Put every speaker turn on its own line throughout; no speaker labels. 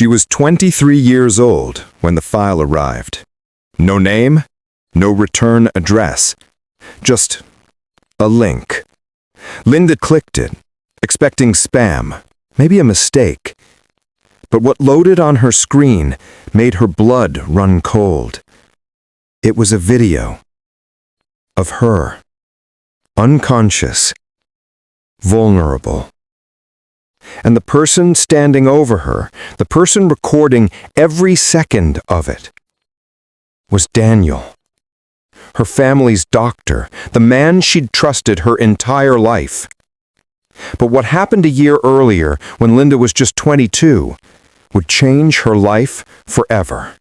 She was 23 years old when the file arrived. No name, no return address, just a link. Linda clicked it, expecting spam, maybe a mistake. But what loaded on her screen made her blood run cold. It was a video of her, unconscious, vulnerable. And the person standing over her, the person recording every second of it, was Daniel, her family's doctor, the man she'd trusted her entire life. But what happened a year earlier, when Linda was just 22, would change her life forever.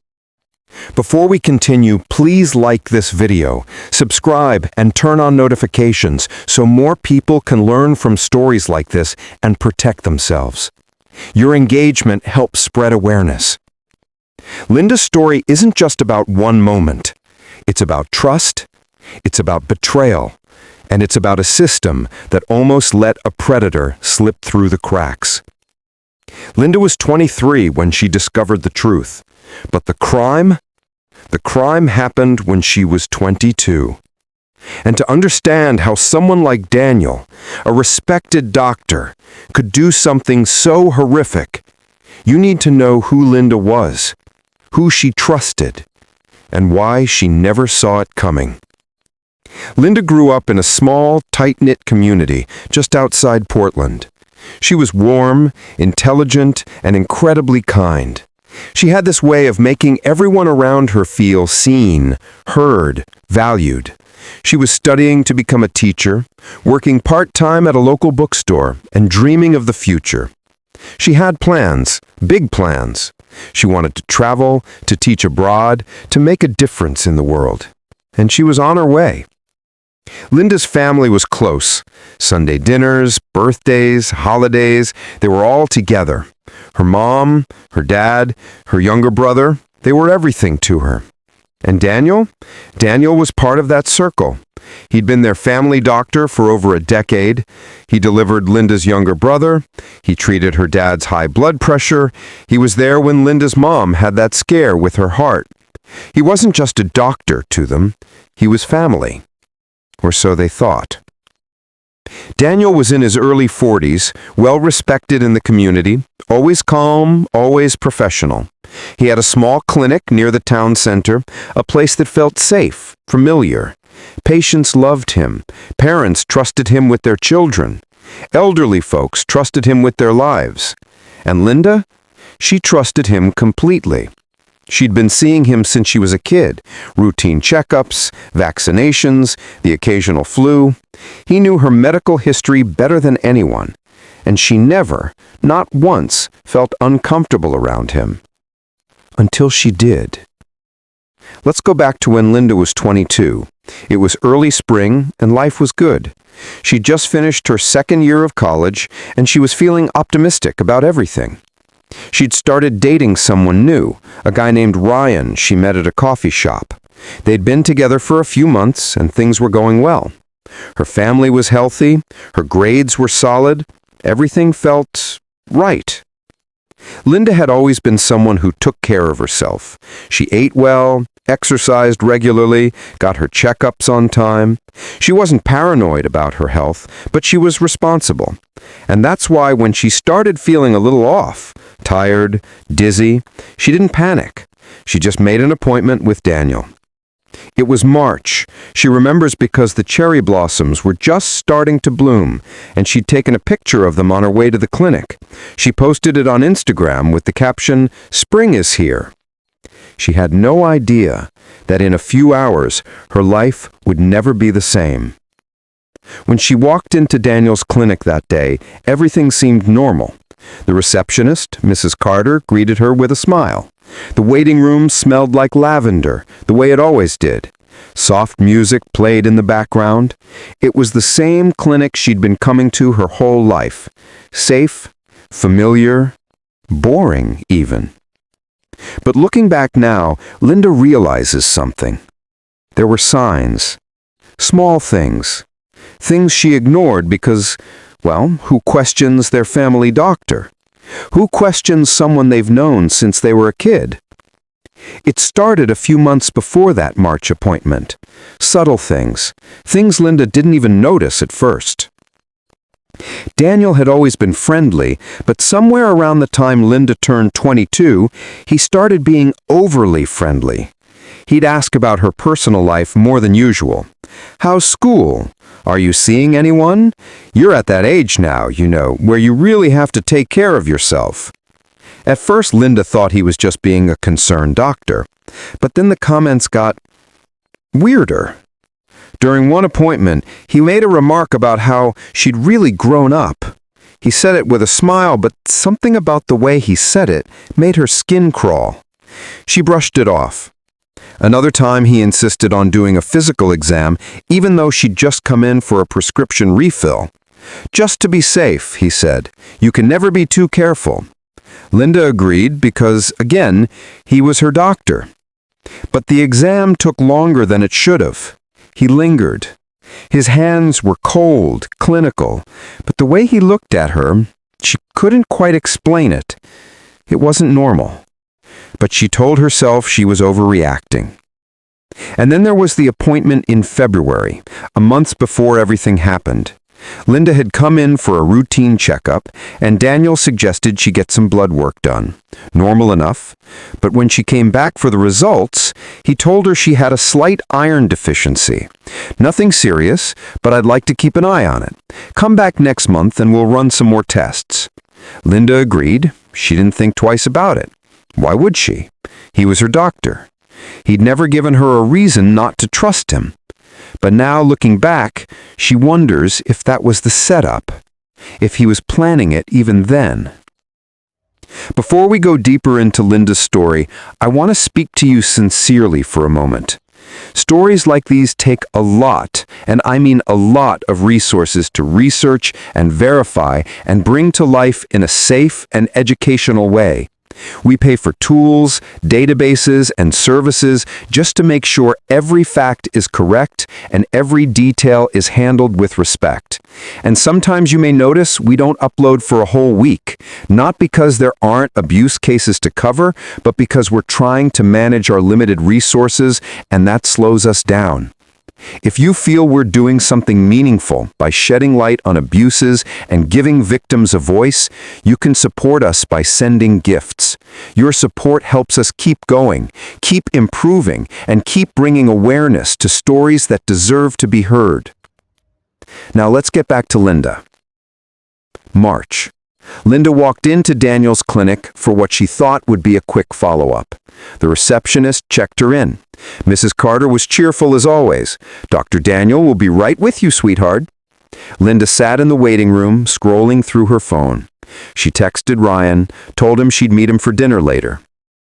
Before we continue, please like this video, subscribe, and turn on notifications so more people can learn from stories like this and protect themselves. Your engagement helps spread awareness. Linda's story isn't just about one moment. It's about trust, it's about betrayal, and it's about a system that almost let a predator slip through the cracks. Linda was 23 when she discovered the truth, but the crime happened when she was 22. And to understand how someone like Daniel, a respected doctor, could do something so horrific, you need to know who Linda was, who she trusted, and why she never saw it coming. Linda grew up in a small, tight-knit community just outside Portland. She was warm, intelligent, and incredibly kind. She had this way of making everyone around her feel seen, heard, valued. She was studying to become a teacher, working part-time at a local bookstore, and dreaming of the future. She had plans, big plans. She wanted to travel, to teach abroad, to make a difference in the world. And she was on her way. Linda's family was close. Sunday dinners, birthdays, holidays, they were all together. Her mom, her dad, her younger brother, they were everything to her. And Daniel was part of that circle. He'd been their family doctor for over a decade. He delivered Linda's younger brother. He treated her dad's high blood pressure. He was there when Linda's mom had that scare with her heart. He wasn't just a doctor to them. He was family. Or so they thought. Daniel was in his early 40s, well-respected in the community, always calm, always professional. He had a small clinic near the town center, a place that felt safe, familiar. Patients loved him. Parents trusted him with their children. Elderly folks trusted him with their lives. And Linda? She trusted him completely. She'd been seeing him since she was a kid. Routine checkups, vaccinations, the occasional flu. He knew her medical history better than anyone. And she never, not once, felt uncomfortable around him. Until she did. Let's go back to when Linda was 22. It was early spring, and life was good. She'd just finished her second year of college, and she was feeling optimistic about everything. She'd started dating someone new, a guy named Ryan she met at a coffee shop. They'd been together for a few months, and things were going well. Her family was healthy, her grades were solid, everything felt right. Linda had always been someone who took care of herself. She ate well, exercised regularly, got her checkups on time. She wasn't paranoid about her health, but she was responsible. And that's why when she started feeling a little off, tired, dizzy, she didn't panic. She just made an appointment with Daniel. It was March. She remembers because the cherry blossoms were just starting to bloom, and she'd taken a picture of them on her way to the clinic. She posted it on Instagram with the caption, "Spring is here." She had no idea that in a few hours her life would never be the same. When she walked into Daniel's clinic that day, everything seemed normal. The receptionist, Mrs. Carter, greeted her with a smile. The waiting room smelled like lavender, the way it always did. Soft music played in the background. It was the same clinic she'd been coming to her whole life. Safe, familiar, boring even. But looking back now, Linda realizes something. There were signs. Small things. Things she ignored because, well, who questions their family doctor?
Who questions someone they've known since they were a kid? It started a few months before that March appointment. Subtle things. Things Linda didn't even notice at first. Daniel had always been friendly, but somewhere around the time Linda turned 22, he started being overly friendly. He'd ask about her personal life more than usual. How's school? Are you seeing anyone? You're at that age now, you know, where you really have to take care of yourself. At first, Linda thought he was just being a concerned doctor, but then the comments got weirder. During one appointment, he made a remark about how she'd really grown up. He said it with a smile, but something about the way he said it made her skin crawl. She brushed it off. Another time, he insisted on doing a physical exam, even though she'd just come in for a prescription refill. Just to be safe, he said. You can never be too careful. Linda agreed because, again, he was her doctor. But the exam took longer than it should have. He lingered. His hands were cold, clinical, but the way he looked at her, she couldn't quite explain it. It wasn't normal. But she told herself she was overreacting. And then there was the appointment in February, a month before everything happened. Linda had come in for a routine checkup, and Daniel suggested she get some blood work done. Normal enough. But when she came back for the results, he told her she had a slight iron deficiency. Nothing serious, but I'd like to keep an eye on it. Come back next month and we'll run some more tests. Linda agreed. She didn't think twice about it. Why would she? He was her doctor. He'd never given her a reason not to trust him. But now, looking back, she wonders if that was the setup, if he was planning it even then. Before we go deeper into Linda's story, I want to speak to you sincerely for a moment. Stories like these take a lot, and I mean a lot of resources to research and verify and bring to life in a safe and educational way. We pay for tools, databases, and services just to make sure every fact is correct and every detail is handled with respect. And sometimes you may notice we don't upload for a whole week, not because there aren't abuse cases to cover, but because we're trying to manage our limited resources, and that slows us down. If you feel we're doing something meaningful by shedding light on abuses and giving victims a voice, you can support us by sending gifts. Your support helps us keep going, keep improving, and keep bringing awareness to stories that deserve to be heard. Now let's get back to Linda. March. Linda walked into Daniel's clinic for what she thought would be a quick follow-up. The receptionist checked her in. Mrs. Carter was cheerful as always. "Dr. Daniel will be right with you, sweetheart." Linda sat in the waiting room, scrolling through her phone. She texted Ryan, told him she'd meet him for dinner later.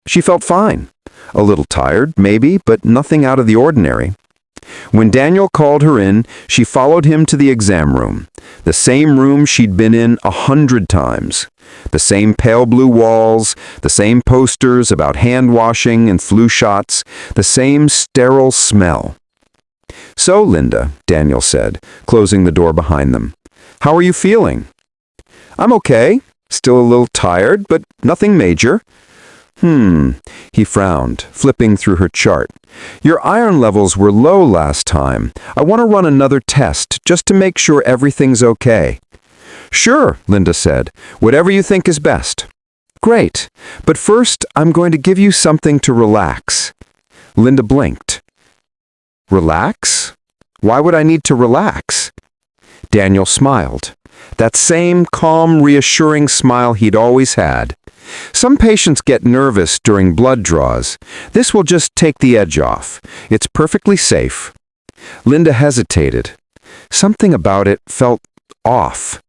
She felt fine. A little tired, maybe, but nothing out of the ordinary. When Daniel called her in, she followed him to the exam room. The same room she'd been in 100 times. The same pale blue walls, the same posters about hand washing and flu shots, the same sterile smell. "So, Linda," Daniel said, closing the door behind them. "How are you feeling?" "I'm okay. Still a little tired, but nothing major." He frowned, flipping through her chart. "Your iron levels were low last time. I want to run another test, just to make sure everything's okay." "Sure," Linda said. "Whatever you think is best." "Great. But first, I'm going to give you something to relax." Linda blinked. "Relax? Why would I need to relax?" Daniel smiled. That same calm, reassuring smile he'd always had. "Some patients get nervous during blood draws. This will just take the edge off. It's perfectly safe." Linda hesitated. Something about it felt off.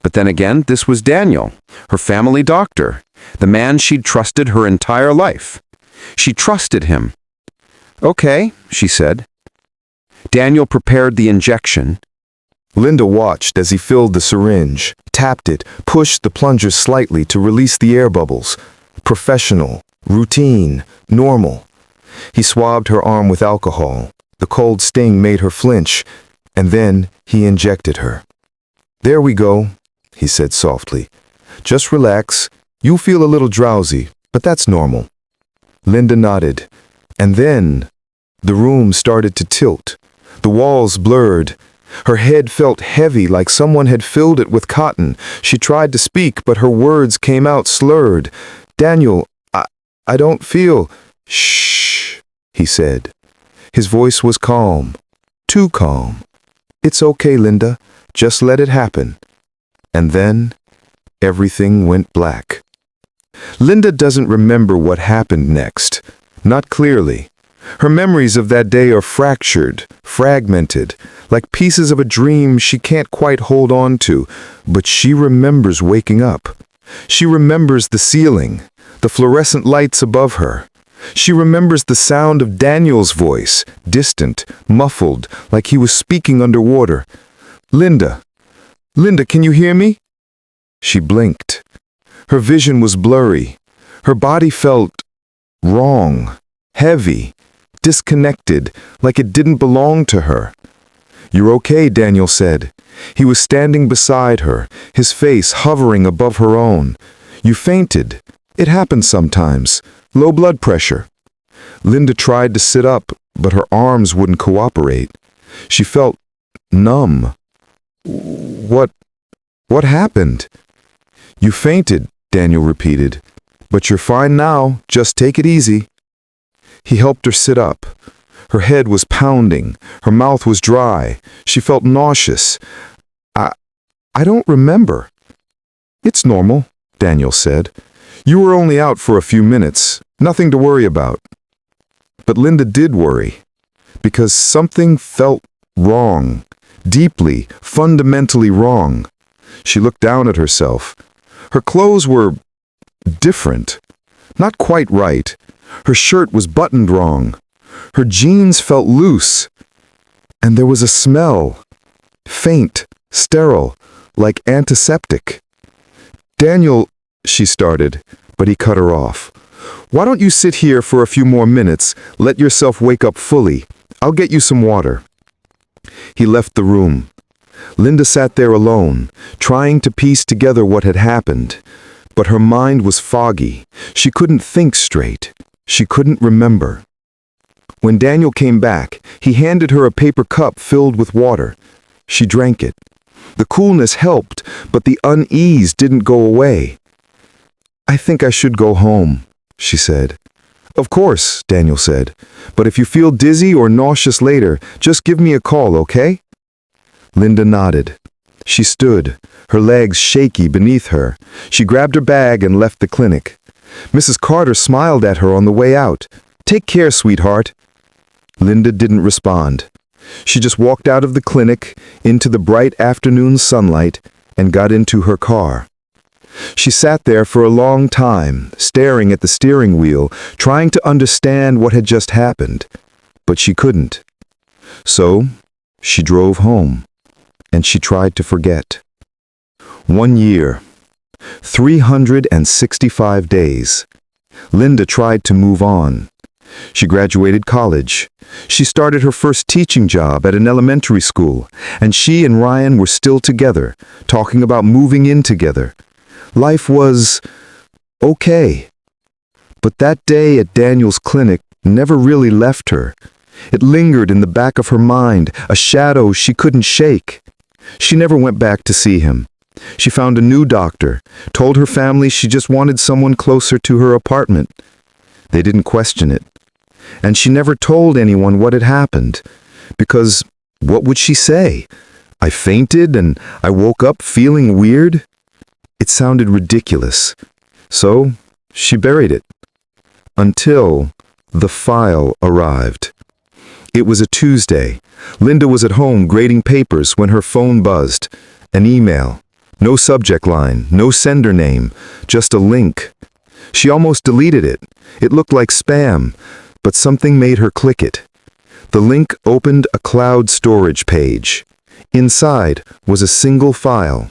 But then again, this was Daniel, her family doctor, the man she'd trusted her entire life. She trusted him. "Okay," she said. Daniel prepared the injection.
Linda watched as he filled the syringe, tapped it, pushed the plunger slightly to release the air bubbles. Professional, routine, normal. He swabbed her arm with alcohol. The cold sting made her flinch, and then he injected her. "There we go," he said softly. Just relax. You'll feel a little drowsy, but that's normal." Linda nodded. And then the room started to tilt. The walls blurred. Her head felt heavy, like someone had filled it with cotton. She tried to speak, but her words came out slurred. "Daniel, I don't feel—" "Shh," he said. His voice was calm. Too calm. "It's okay, Linda. Just let it happen." And then everything went black. Linda doesn't remember what happened next. Not clearly. Her memories of that day are fractured, fragmented, like pieces of a dream she can't quite hold on to, but she remembers waking up. She remembers the ceiling, the fluorescent lights above her. She remembers the sound of Daniel's voice, distant, muffled, like he was speaking underwater. "Linda, Linda, can you hear me?" She blinked. Her vision was blurry. Her body felt wrong, heavy, disconnected, like it didn't belong to her. "You're okay," Daniel said. He was standing beside her, his face hovering above her own. "You fainted. It happens sometimes. Low blood pressure." Linda tried to sit up, but her arms wouldn't cooperate. She felt numb. What happened?" "You fainted," Daniel repeated. "But you're fine now. Just take it easy." He helped her sit up. Her head was pounding. Her mouth was dry. She felt nauseous. I don't remember." "It's normal," Daniel said. "You were only out for a few minutes. Nothing to worry about." But Linda did worry, because something felt wrong, deeply, fundamentally wrong. She looked down at herself. Her clothes were different, not quite right. Her shirt was buttoned wrong. Her jeans felt loose. And there was a smell, faint, sterile, like antiseptic. "Daniel," she started, but he cut her off. "Why don't you sit here for a few more minutes, let yourself wake up fully. I'll get you some water." He left the room. Linda sat there alone, trying to piece together what had happened. But her mind was foggy. She couldn't think straight. She couldn't remember. When Daniel came back, he handed her a paper cup filled with water. She drank it. The coolness helped, but the unease didn't go away. "I think I should go home," she said. "Of course," Daniel said. "But if you feel dizzy or nauseous later, just give me a call, okay?" Linda nodded. She stood, her legs shaky beneath her. She grabbed her bag and left the clinic. Mrs. Carter smiled at her on the way out. "Take care, sweetheart." Linda didn't respond. She just walked out of the clinic, into the bright afternoon sunlight, and got into her car. She sat there for a long time, staring at the steering wheel, trying to understand what had just happened. But she couldn't. So, she drove home, and she tried to forget. 1 year. 365 days. Linda tried to move on. She graduated college. She started her first teaching job at an elementary school, and she and Ryan were still together, talking about moving in together. Life was okay. But that day at Daniel's clinic never really left her. It lingered in the back of her mind, a shadow she couldn't shake. She never went back to see him. She found a new doctor, told her family she just wanted someone closer to her apartment. They didn't question it. And she never told anyone what had happened, because what would she say? I fainted and I woke up feeling weird? It sounded ridiculous. So she buried it. Until the file arrived. It was a Tuesday. Linda was at home grading papers when her phone buzzed. An email. No subject line, no sender name, just a link. She almost deleted it. It looked like spam, but something made her click it. The link opened a cloud storage page. Inside was a single file,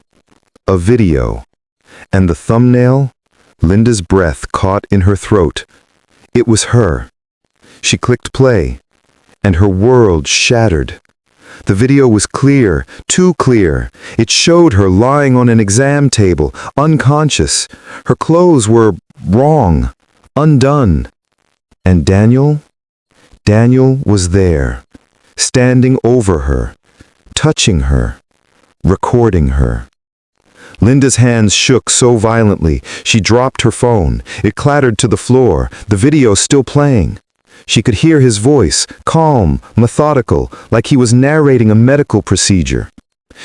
a video, and the thumbnail, Linda's breath caught in her throat. It was her. She clicked play, and her world shattered.
The video was clear, too clear. It showed her lying on an exam table, unconscious. Her clothes were wrong, undone. And Daniel was there, standing over her, touching her, recording her. Linda's hands shook so violently, she dropped her phone. It clattered to the floor, the video still playing. She could hear his voice, calm, methodical, like he was narrating a medical procedure.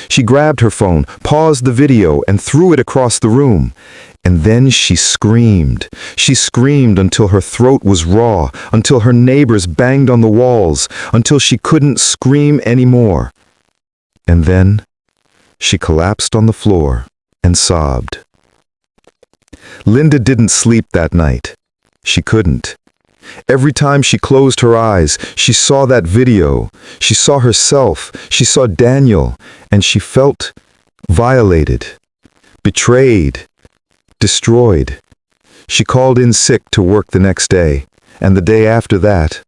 She grabbed her phone, paused the video, and threw it across the room. And then she screamed. She screamed until her throat was raw, until her neighbors banged on the walls, until she couldn't scream anymore. And then she collapsed on the floor and sobbed. Linda didn't sleep that night. She couldn't. Every time she closed her eyes, she saw that video. She saw herself. She saw Daniel. And she felt violated, betrayed, destroyed. She called in sick to work the next day, and the day after that.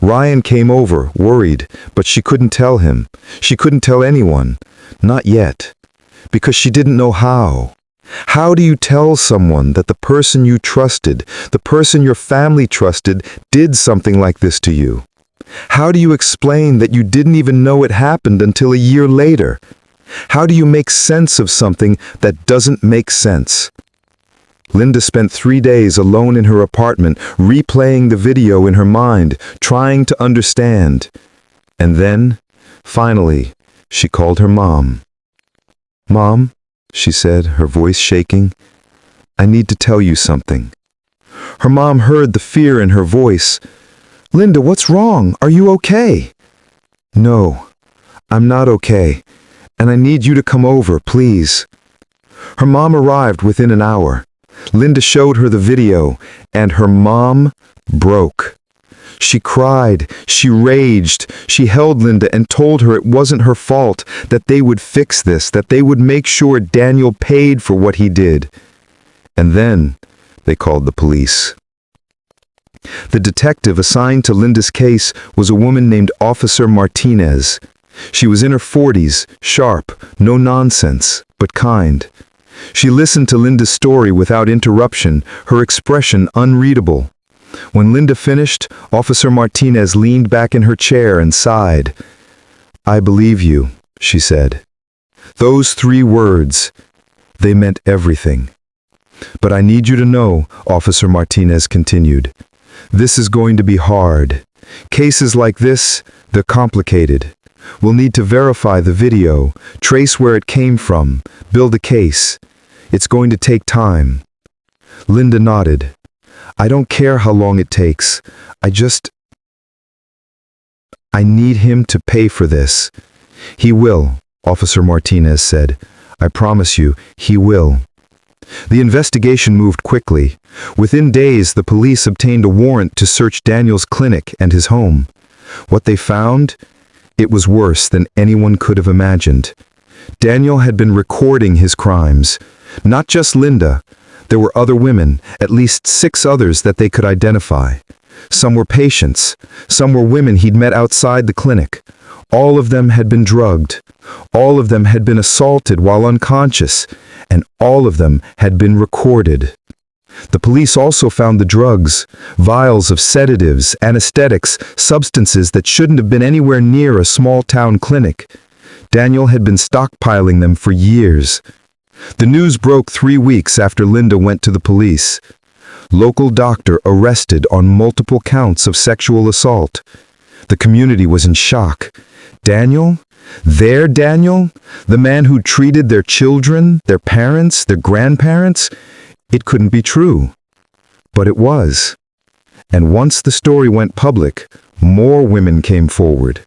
Ryan came over, worried, but she couldn't tell him. She couldn't tell anyone. Not yet. Because she didn't know how. How do you tell someone that the person you trusted, the person your family trusted, did something like this to you? How do you explain that you didn't even know it happened until a year later? How do you make sense of something that doesn't make sense? Linda spent 3 days alone in her apartment, replaying the video in her mind, trying to understand. And then, finally, she called her mom. "Mom," she said, her voice shaking, "I need to tell you something." Her mom heard the fear in her voice. "Linda, what's wrong? Are you okay?" "No, I'm not okay, and I need you to come over, please." Her mom arrived within an hour. Linda showed her the video, and her mom broke. She cried, she raged, she held Linda and told her it wasn't her fault, that they would fix this, that they would make sure Daniel paid for what he did. And then they called the police. The detective assigned to Linda's case was a woman named Officer Martinez. She was in her 40s, sharp, no nonsense, but kind. She listened to Linda's story without interruption, her expression unreadable. When Linda finished, Officer Martinez leaned back in her chair and sighed. "I believe you," she said. Those 3 words, they meant everything. "But I need you to know," Officer Martinez continued, "this is going to be hard. Cases like this, they're complicated. We'll need to verify the video, trace where it came from, build a case. It's going to take time." Linda nodded. "I don't care how long it takes. I need him to pay for this." "He will," Officer Martinez said. "I promise you, he will." The investigation moved quickly. Within days, the police obtained a warrant to search Daniel's clinic and his home. What they found? It was worse than anyone could have imagined. Daniel had been recording his crimes. Not just Linda. There were other women, at least 6 others that they could identify. Some were patients. Some were women he'd met outside the clinic. All of them had been drugged. All of them had been assaulted while unconscious. And all of them had been recorded. The police also found the drugs, vials of sedatives, anesthetics, substances that shouldn't have been anywhere near a small-town clinic. Daniel had been stockpiling them for years. The news broke 3 weeks after Linda went to the police. Local doctor arrested on multiple counts of sexual assault. The community was in shock. Daniel? Their Daniel? The man who treated their children, their parents, their grandparents? It couldn't be true. But it was. And once the story went public, more women came forward.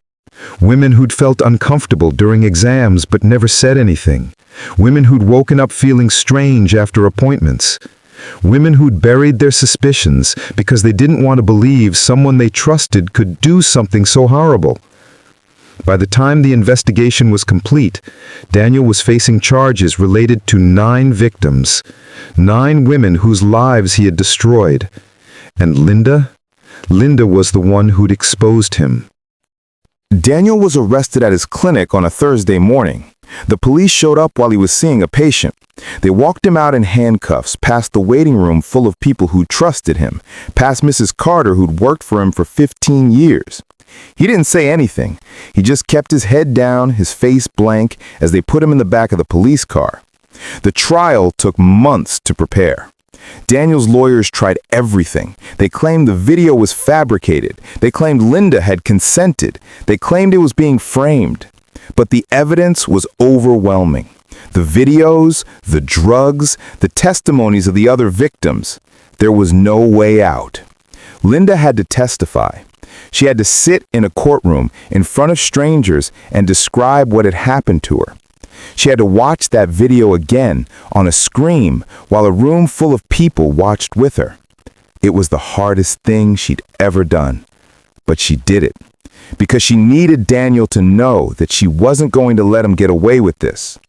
Women who'd felt uncomfortable during exams but never said anything. Women who'd woken up feeling strange after appointments. Women who'd buried their suspicions because they didn't want to believe someone they trusted could do something so horrible. By the time the investigation was complete, Daniel was facing charges related to 9 victims, 9 women whose lives he had destroyed. And Linda was the one who'd exposed him.
Daniel was arrested at his clinic on a Thursday morning. The police showed up while he was seeing a patient. They walked him out in handcuffs, past the waiting room full of people who trusted him, past Mrs. Carter who'd worked for him for 15 years. He didn't say anything. He just kept his head down, his face blank, as they put him in the back of the police car. The trial took months to prepare. Daniel's lawyers tried everything. They claimed the video was fabricated. They claimed Linda had consented. They claimed it was being framed. But the evidence was overwhelming. The videos, the drugs, the testimonies of the other victims. There was no way out. Linda had to testify. She had to sit in a courtroom in front of strangers and describe what had happened to her. She had to watch that video again on a screen while a room full of people watched with her. It was the hardest thing she'd ever done. But she did it because she needed Daniel to know that she wasn't going to let him get away with this.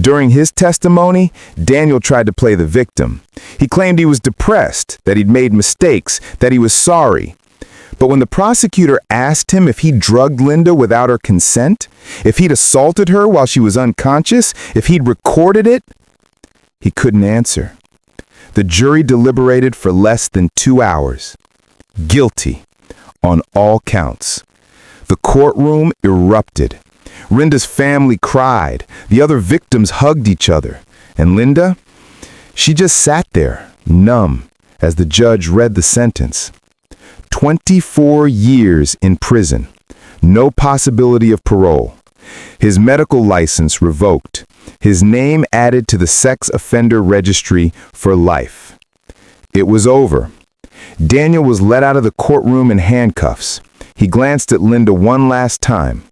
During his testimony, Daniel tried to play the victim. He claimed he was depressed, that he'd made mistakes, that he was sorry. But when the prosecutor asked him if he drugged Linda without her consent, if he'd assaulted her while she was unconscious, if he'd recorded it, he couldn't answer. The jury deliberated for less than 2 hours. Guilty on all counts. The courtroom erupted. Linda's family cried. The other victims hugged each other. And Linda? She just sat there, numb, as the judge read the sentence. 24 years in prison. No possibility of parole. His medical license revoked. His name added to the sex offender registry for life. It was over. Daniel was let out of the courtroom in handcuffs. He glanced at Linda one last time.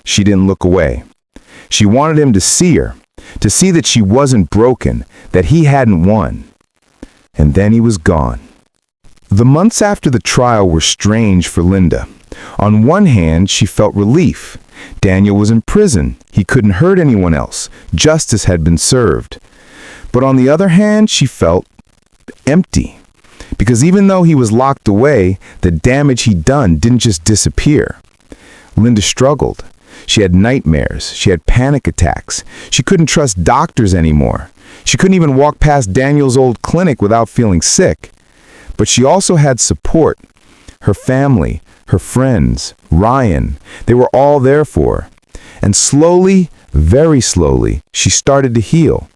She didn't look away. She wanted him to see her, to see that she wasn't broken, that he hadn't won. And then he was gone. The months after the trial were strange for Linda. On one hand, she felt relief. Daniel was in prison. He couldn't hurt anyone else. Justice had been served. But on the other hand, she felt empty. Because even though he was locked away, the damage he'd done didn't just disappear. Linda struggled. She had nightmares. She had panic attacks. She couldn't trust doctors anymore. She couldn't even walk past Daniel's old clinic without feeling sick. But she also had support. Her family, her friends, Ryan, they were all there for her. And slowly, very slowly, she started to heal.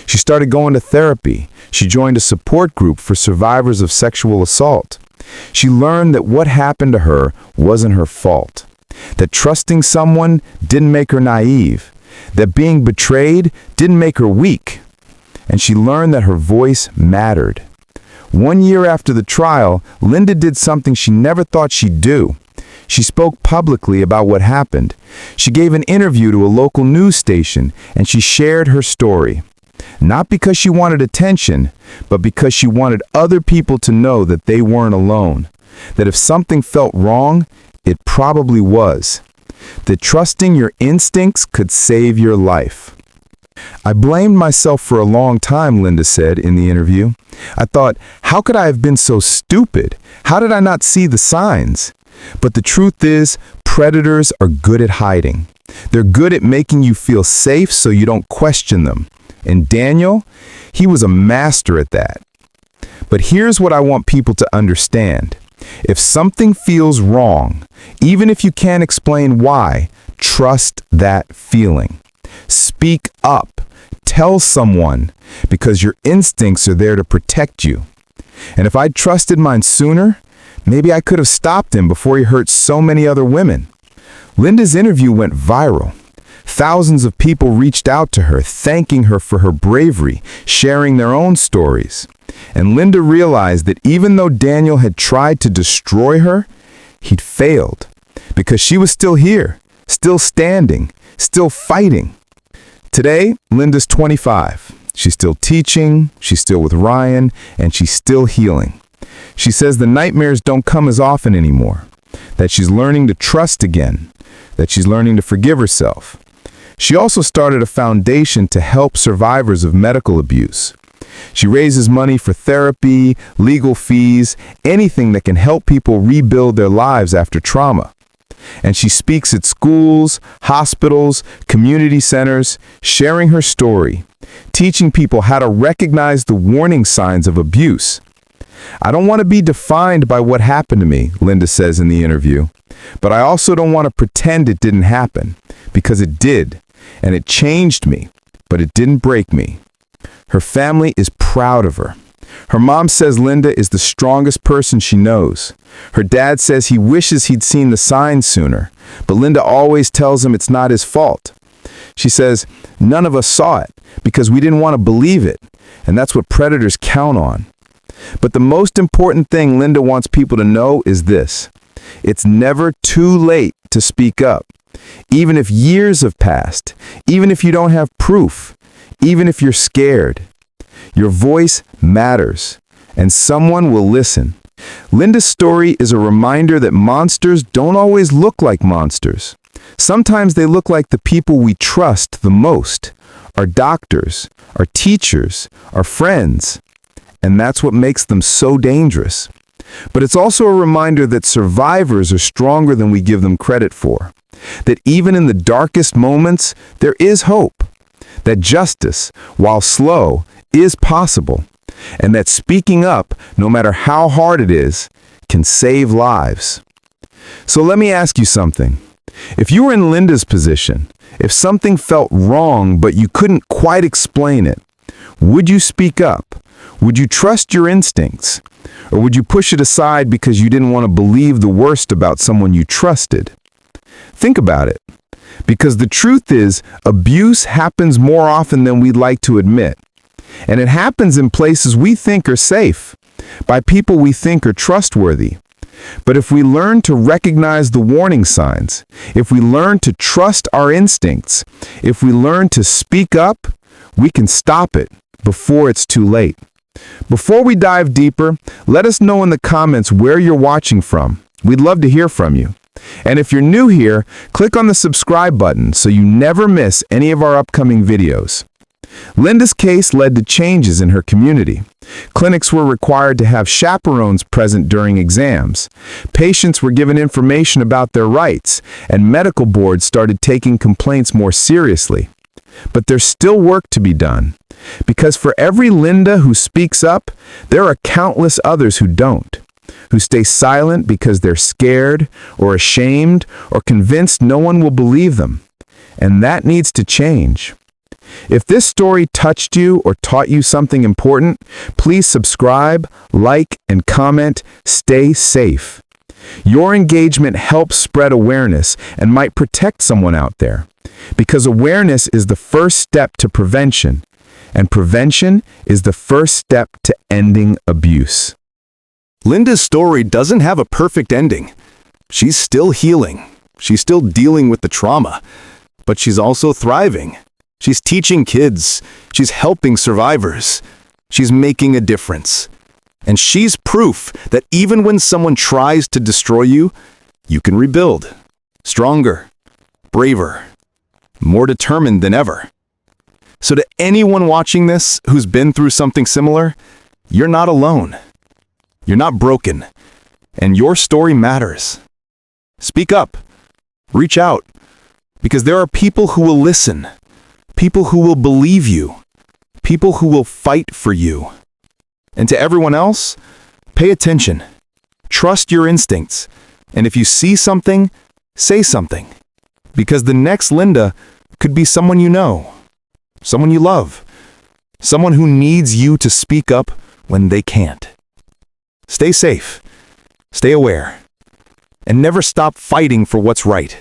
She started going to therapy. She joined a support group for survivors of sexual assault. She learned that what happened to her wasn't her fault. That trusting someone didn't make her naive. That being betrayed didn't make her weak. And she learned that her voice mattered. 1 year after the trial, Linda did something she never thought she'd do. She spoke publicly about what happened. She gave an interview to a local news station, and she shared her story. Not because she wanted attention, but because she wanted other people to know that they weren't alone. That if something felt wrong, it probably was. That trusting your instincts could save your life. I blamed myself for a long time, Linda said in the interview. I thought, how could I have been so stupid? How did I not see the signs? But the truth is, predators are good at hiding. They're good at making you feel safe so you don't question them. And Daniel, he was a master at that. But here's what I want people to understand. If something feels wrong, even if you can't explain why, trust that feeling. Speak up. Tell someone, because your instincts are there to protect you. And if I'd trusted mine sooner, maybe I could have stopped him before he hurt so many other women. Linda's interview went viral. Thousands of people reached out to her, thanking her for her bravery, sharing their own stories. And Linda realized that even though Daniel had tried to destroy her, he'd failed. Because she was still here, still standing, still fighting. Today, Linda's 25. She's still teaching, she's still with Ryan, and she's still healing. She says the nightmares don't come as often anymore, that she's learning to trust again, that she's learning to forgive herself. She also started a foundation to help survivors of medical abuse. She raises money for therapy, legal fees, anything that can help people rebuild their lives after trauma.
And she speaks at schools, hospitals, community centers, sharing her story, teaching people how to recognize the warning signs of abuse. I don't want to be defined by what happened to me, Linda says in the interview, but I also don't want to pretend it didn't happen, because it did, and it changed me, but it didn't break me. Her family is proud of her. Her mom says Linda is the strongest person she knows. Her dad says he wishes he'd seen the signs sooner, but Linda always tells him it's not his fault. She says, none of us saw it because we didn't want to believe it, and that's what predators count on. But the most important thing Linda wants people to know is this: it's never too late to speak up. Even if years have passed, even if you don't have proof, even if you're scared, your voice matters, and someone will listen. Linda's story is a reminder that monsters don't always look like monsters. Sometimes they look like the people we trust the most, our doctors, our teachers, our friends, and that's what makes them so dangerous. But it's also a reminder that survivors are stronger than we give them credit for, that even in the darkest moments, there is hope, that justice, while slow, is possible, and that speaking up, no matter how hard it is, can save lives. So let me ask you something. If you were in Linda's position, if something felt wrong but you couldn't quite explain it, would you speak up? Would you trust your instincts? Or would you push it aside because you didn't want to believe the worst about someone you trusted? Think about it. Because the truth is, abuse happens more often than we'd like to admit. And it happens in places we think are safe, by people we think are trustworthy. But if we learn to recognize the warning signs, if we learn to trust our instincts, if we learn to speak up, we can stop it before it's too late. Before we dive deeper, let us know in the comments where you're watching from. We'd love to hear from you. And if you're new here, click on the subscribe button so you never miss any of our upcoming videos. Linda's case led to changes in her community. Clinics were required to have chaperones present during exams. Patients were given information about their rights, and medical boards started taking complaints more seriously. But there's still work to be done, because for every Linda who speaks up, there are countless others who don't, who stay silent because they're scared or ashamed or convinced no one will believe them. And that needs to change. If this story touched you or taught you something important, please subscribe, like, and comment. Stay safe. Your engagement helps spread awareness and might protect someone out there, because awareness is the first step to prevention, and prevention is the first step to ending abuse.
Linda's story doesn't have a perfect ending. She's still healing. She's still dealing with the trauma. But she's also thriving. She's teaching kids. She's helping survivors. She's making a difference. And she's proof that even when someone tries to destroy you, you can rebuild. Stronger, braver, more determined than ever. So to anyone watching this who's been through something similar, you're not alone. You're not broken. And your story matters. Speak up. Reach out. Because there are people who will listen. People who will believe you. People who will fight for you. And to everyone else, pay attention. Trust your instincts. And if you see something, say something. Because the next Linda could be someone you know, someone you love, someone who needs you to speak up when they can't. Stay safe, stay aware, and never stop fighting for what's right.